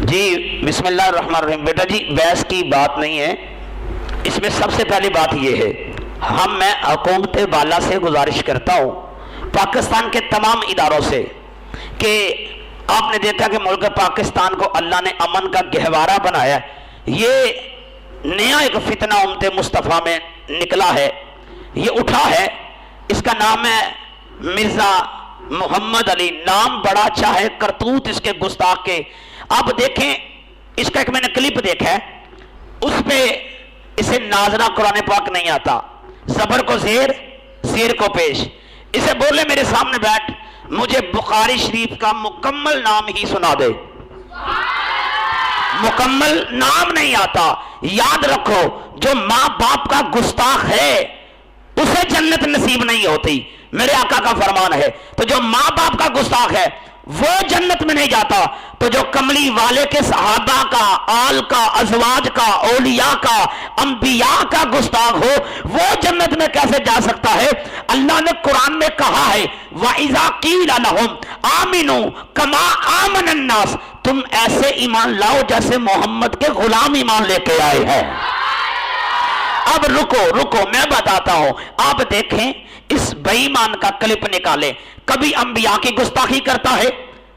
جی بسم اللہ الرحمن الرحیم۔ بیٹا جی بحث کی بات نہیں ہے، اس میں سب سے پہلی بات یہ ہے، میں حکومت بالا سے گزارش کرتا ہوں، پاکستان کے تمام اداروں سے، کہ آپ نے دیکھا کہ ملک پاکستان کو اللہ نے امن کا گہوارہ بنایا ہے، یہ نیا ایک فتنہ امت مصطفیٰ میں نکلا ہے، یہ اٹھا ہے، اس کا نام ہے مرزا محمد علی۔ نام بڑا اچھا ہے، کرتوت اس کے گستاخ کے۔ آپ دیکھیں اس کا ایک میں نے کلپ دیکھا ہے، اس پہ اسے ناظرہ قرآن پاک نہیں آتا، زبر کو زیر، زیر کو پیش۔ اسے بولے میرے سامنے بیٹھ مجھے بخاری شریف کا مکمل نام ہی سنا دے، مکمل نام نہیں آتا۔ یاد رکھو جو ماں باپ کا گستاخ ہے اسے جنت نصیب نہیں ہوتی، میرے آقا کا فرمان ہے۔ تو جو ماں باپ کا گستاخ ہے وہ جنت میں نہیں جاتا، تو جو کملی والے کے صحابہ کا، آل کا، ازواج کا، اولیاء کا، انبیاء کا گستاخ ہو وہ جنت میں کیسے جا سکتا ہے؟ اللہ نے قرآن میں کہا ہے وَإِذَا قِيلَ لَهُمْ آمِنُوا كَمَا آمَنَ النَّاسِ، تم ایسے ایمان لاؤ جیسے محمد کے غلام ایمان لے کے آئے ہیں۔ اب رکو میں بتاتا ہوں، آپ دیکھیں اس بے ایمان کا کلپ نکالیں، کبھی انبیاء کی گستاخی کرتا ہے،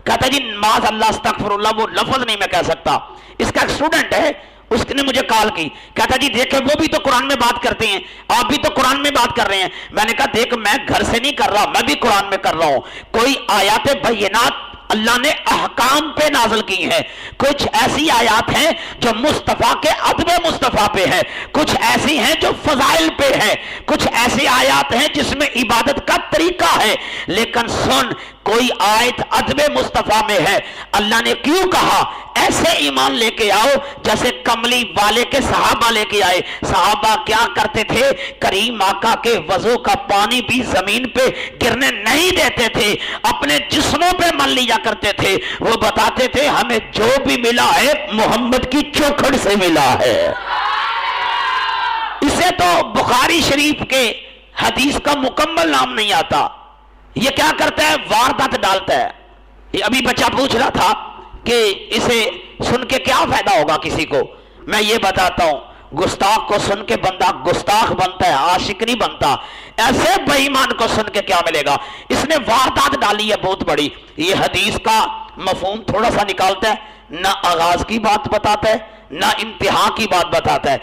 کہتا ہے جی معاذ اللہ استغفر اللہ، وہ لفظ نہیں میں کہہ سکتا۔ اس کا ایک اسٹوڈنٹ ہے، اس نے مجھے کال کی، کہتا جی دیکھیں وہ بھی تو قرآن میں بات کرتے ہیں، آپ بھی تو قرآن میں بات کر رہے ہیں۔ میں نے کہا دیکھ میں گھر سے نہیں کر رہا، میں بھی قرآن میں کر رہا ہوں۔ کوئی آیات بینات اللہ نے احکام پہ نازل کی ہیں، کچھ ایسی آیات ہیں جو مصطفیٰ کے ادب مصطفیٰ پہ ہیں، کچھ ایسی ہیں جو فضائل پہ ہیں، کچھ ایسی آیات ہیں جس میں عبادت کا طریقہ ہے۔ لیکن سن، کوئی آیت ادب مصطفیٰ میں ہے، اللہ نے کیوں کہا ایسے ایمان لے کے آؤ جیسے کملی والے کے صحابہ لے کے آئے۔ صحابہ کیا کرتے تھے؟ کریم آقا کے وضو کا پانی بھی زمین پہ گرنے نہیں دیتے تھے، اپنے جسموں پہ مل لیا کرتے تھے۔ وہ بتاتے تھے ہمیں جو بھی ملا ہے محمد کی چوکھڑ سے ملا ہے۔ اسے تو بخاری شریف کے حدیث کا مکمل نام نہیں آتا، یہ کیا کرتا ہے؟ واردات ڈالتا ہے۔ یہ ابھی بچہ پوچھ رہا تھا کہ اسے سن کے کیا فائدہ ہوگا کسی کو، میں یہ بتاتا ہوں، گستاخ کو سن کے بندہ گستاخ بنتا ہے، عاشق نہیں بنتا۔ ایسے بے ایمان کو سن کے کیا ملے گا؟ اس نے واردات ڈالی ہے بہت بڑی۔ یہ حدیث کا مفہوم تھوڑا سا نکالتا ہے، نہ آغاز کی بات بتاتا ہے نہ انتہا کی بات بتاتا ہے۔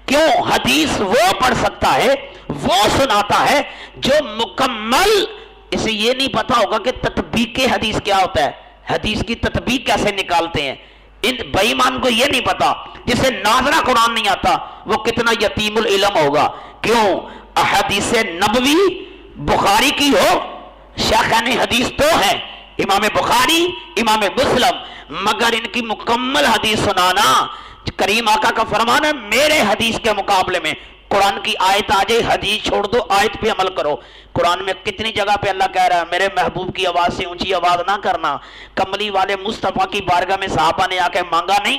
کیوں؟ حدیث وہ پڑھ سکتا ہے، وہ سناتا ہے جو مکمل، اسے یہ نہیں پتا ہوگا کہ تطبیق حدیث کیا ہوتا ہے، حدیث کی تطبیق کیسے نکالتے ہیں۔ ان بے ایمان کو یہ نہیں پتا، جسے ناظرہ قرآن نہیں آتا وہ کتنا یتیم العلم ہوگا۔ کیوں؟ احادیث نبوی بخاری کی ہو، شیخین حدیث تو ہیں امام بخاری امام مسلم، مگر ان کی مکمل حدیث سنانا، کریم آقا کا فرمان ہے میرے حدیث کے مقابلے میں قرآن کی آیت آ جائے حدیث چھوڑ دو، آیت پہ عمل کرو۔ قرآن میں کتنی جگہ پہ اللہ کہہ رہا ہے میرے محبوب کی آواز سے اونچی آواز نہ کرنا۔ کملی والے مصطفیٰ کی بارگاہ میں صحابہ نے آ کے مانگا نہیں،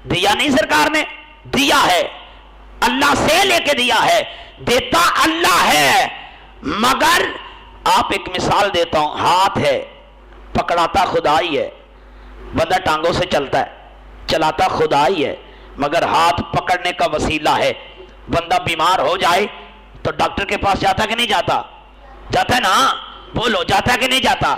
دیا نہیں، سرکار نے دیا ہے، اللہ سے لے کے دیا ہے، دیتا اللہ ہے۔ مگر آپ ایک مثال دیتا ہوں، ہاتھ ہے پکڑاتا خدا ہی ہے، بندہ ٹانگوں سے چلتا ہے، چلاتا خدا ہی ہے، مگر ہاتھ پکڑنے کا وسیلہ ہے۔ بندہ بیمار ہو جائے تو ڈاکٹر کے پاس جاتا کہ نہیں جاتا؟ جاتا ہے نا، بولو جاتا ہے کہ نہیں جاتا؟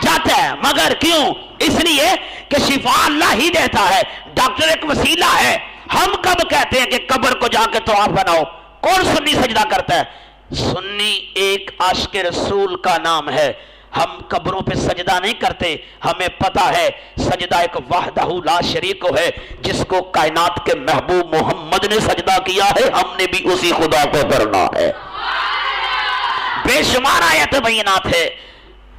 جاتا ہے، مگر کیوں؟ اس لیے کہ شفا اللہ ہی دیتا ہے، ڈاکٹر ایک وسیلہ ہے۔ ہم کب کہتے ہیں کہ قبر کو جا کے طواف بناؤ؟ کون سنی سجدہ کرتا ہے؟ سنی ایک عاشق رسول کا نام ہے۔ ہم قبروں پہ سجدہ نہیں کرتے، ہمیں پتا ہے سجدہ ایک وحدہ لا شریک کو ہے، جس کو کائنات کے محبوب محمد نے سجدہ کیا ہے، ہم نے بھی اسی خدا کو کرنا ہے۔ بے شمار آیت بینات ہے،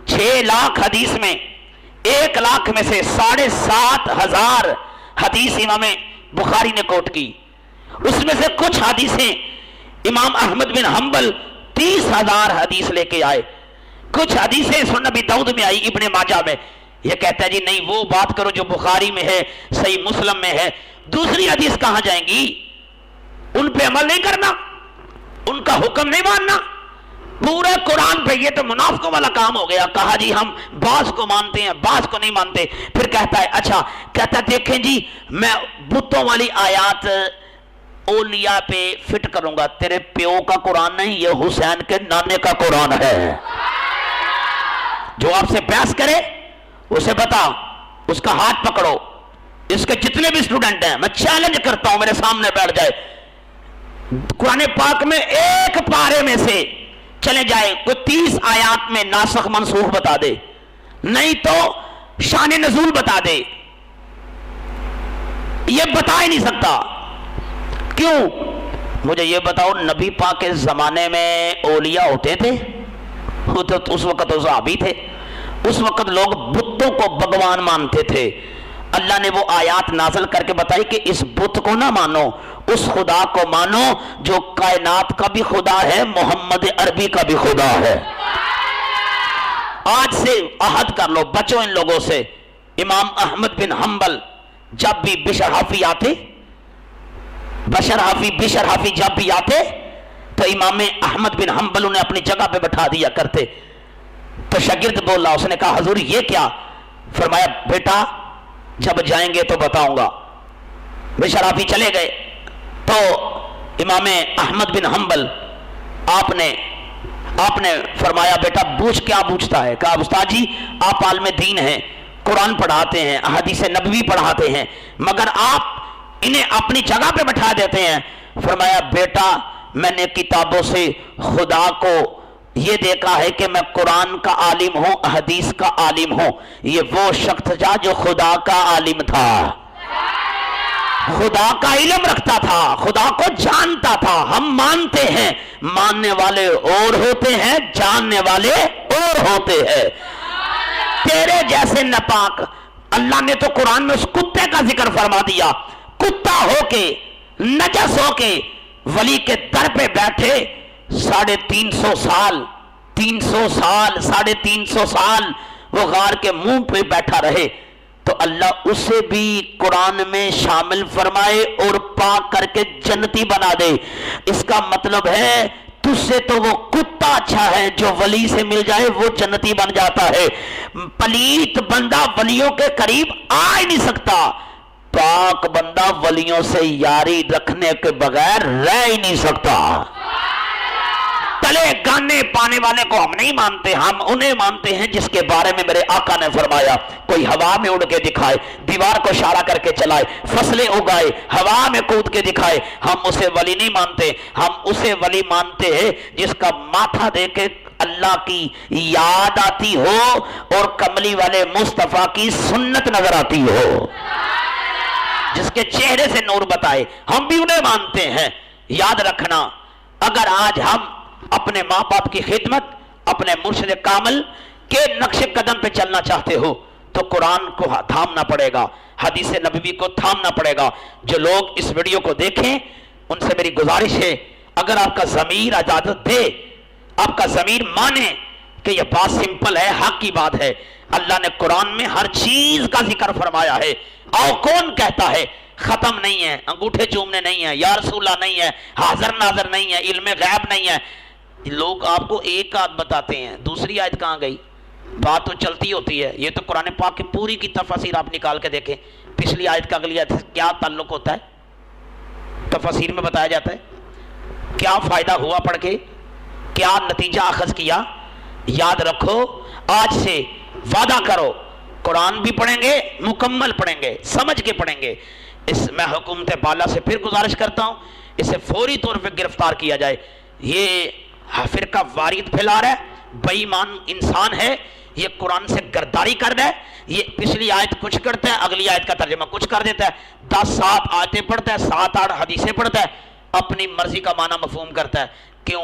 6 لاکھ حدیث میں 1 لاکھ میں سے 7,500 حدیث امام بخاری نے کوٹ کی۔ اس میں سے کچھ حدیثیں امام احمد بن حنبل 30,000 حدیث لے کے آئے، کچھ حدیثیں سنن نبی داؤد میں آئی، ابن ماجہ میں۔ یہ کہتا ہے جی نہیں وہ بات کرو جو بخاری میں ہے، صحیح مسلم میں ہے۔ دوسری حدیث کہاں جائیں گی؟ ان پہ عمل نہیں کرنا، ان کا حکم نہیں ماننا۔ پورے قرآن پہ یہ تو منافقوں والا کام ہو گیا. کہا جی ہم بعض کو مانتے ہیں بعض کو نہیں مانتے. پھر کہتا ہے اچھا, کہتا ہے دیکھیں جی میں بتوں والی آیات اولیاء پہ فٹ کروں گا. تیرے پیو کا قرآن نہیں, یہ حسین کے نانے کا قرآن ہے. جو آپ سے بحث کرے اسے بتا, اس کا ہاتھ پکڑو. اس کے جتنے بھی اسٹوڈنٹ ہیں میں چیلنج کرتا ہوں میرے سامنے بیٹھ جائے, قرآن پاک میں ایک پارے میں سے چلے جائے, کوئی 30 آیات میں ناسخ منسوخ بتا دے, نہیں تو شان نزول بتا دے. یہ بتا ہی نہیں سکتا. کیوں؟ مجھے یہ بتاؤ, نبی پاک کے زمانے میں اولیاء ہوتے تھے؟ اس وقت تو صحابی تھے. اس وقت لوگ بتوں کو بھگوان مانتے تھے. اللہ نے وہ آیات نازل کر کے بتائی کہ اس بت کو نہ مانو, اس خدا کو مانو جو کائنات کا بھی خدا ہے, محمد عربی کا بھی خدا ہے. آج سے عہد کر لو, بچو ان لوگوں سے. امام احمد بن حنبل جب بھی بشر حافی آتے, بشر حافی جب بھی آتے تو امام احمد بن حنبل انہیں اپنی جگہ پہ بٹھا دیا کرتے. تو شاگرد بولا, اس نے کہا حضور یہ کیا؟ فرمایا بیٹا جب جائیں گے تو بتاؤں گا. بشر حافی چلے گئے تو امام احمد بن حنبل آپ نے فرمایا بیٹا بوجھ کیا بوجھتا ہے؟ کہا استاد جی آپ عالم دین ہیں, قرآن پڑھاتے ہیں, احادیث نبوی پڑھاتے ہیں, مگر آپ انہیں اپنی جگہ پہ بٹھا دیتے ہیں. فرمایا بیٹا میں نے کتابوں سے خدا کو یہ دیکھا ہے کہ میں قرآن کا عالم ہوں, حدیث کا عالم ہوں. یہ وہ شخص تھا جو خدا کا عالم تھا, خدا کا علم رکھتا تھا, خدا کو جانتا تھا. ہم مانتے ہیں, ماننے والے اور ہوتے ہیں, جاننے والے اور ہوتے ہیں. تیرے جیسے ناپاک, اللہ نے تو قرآن میں اس کتے کا ذکر فرما دیا, کتا ہو کے نجس ہو کے ولی کے در پہ بیٹھے 350 سال 350 سال وہ غار کے منہ پہ بیٹھا رہے تو اللہ اسے بھی قرآن میں شامل فرمائے اور پاک کر کے جنتی بنا دے. اس کا مطلب ہے تجھ سے تو وہ کتا اچھا ہے, جو ولی سے مل جائے وہ جنتی بن جاتا ہے. پلیت بندہ ولیوں کے قریب آ ہی نہیں سکتا, پاک بندہ ولیوں سے یاری رکھنے کے بغیر رہ ہی نہیں سکتا. تلے گانے پانے والے کو ہم نہیں مانتے, ہم انہیں مانتے ہیں جس کے بارے میں میرے آقا نے فرمایا کوئی ہوا میں اڑ کے دکھائے, دیوار کو اشارہ کر کے چلائے, فصلیں اگائے, ہوا میں کود کے دکھائے, ہم اسے ولی نہیں مانتے. ہم اسے ولی مانتے ہیں جس کا ماتھا دے کے اللہ کی یاد آتی ہو اور کملی والے مصطفیٰ کی سنت نظر آتی ہو, جس کے چہرے سے نور بتائے. ہم بھی انہیں مانتے ہیں. یاد رکھنا, اگر آج ہم اپنے ماں باپ کی خدمت, اپنے مرشد کامل کے نقش قدم پہ چلنا چاہتے ہو تو قرآن کو تھامنا پڑے گا, حدیث نبوی کو تھامنا پڑے گا. جو لوگ اس ویڈیو کو دیکھیں ان سے میری گزارش ہے, اگر آپ کا ضمیر اجازت دے, آپ کا ضمیر مانے کہ یہ بات سمپل ہے, حق کی بات ہے, اللہ نے قرآن میں ہر چیز کا ذکر فرمایا ہے. اور کون کہتا ہے ختم نہیں ہے, انگوٹھے چومنے نہیں ہے, یا رسول اللہ نہیں ہے, حاضر ناظر نہیں ہے, علم غیب نہیں ہے. لوگ آپ کو ایک آیت بتاتے ہیں, دوسری آیت کہاں گئی؟ بات تو چلتی ہوتی ہے. یہ تو قرآن پاک کی پوری کی تفاسیر آپ نکال کے دیکھیں, پچھلی آیت کا اگلی آیت کیا تعلق ہوتا ہے, تفاسیر میں بتایا جاتا ہے. کیا فائدہ ہوا پڑھ کے, کیا نتیجہ اخذ کیا. یاد رکھو, آج سے وعدہ کرو قرآن بھی پڑھیں گے, مکمل پڑھیں گے, سمجھ کے پڑھیں گے. میں حکومت بالا سے پھر گزارش کرتا ہوں, اسے فوری طور پہ گرفتار کیا جائے. یہ فرقہ واریت پھیلا رہا ہے, بے ایمان انسان ہے, یہ قرآن سے گرداری کر رہا ہے. یہ پچھلی آیت کچھ کرتا ہے, اگلی آیت کا ترجمہ کچھ کر دیتا ہے, 10-7 آیتیں پڑھتا ہے, 7-8 حدیثیں پڑھتا ہے, اپنی مرضی کا معنی مفہوم کرتا ہے.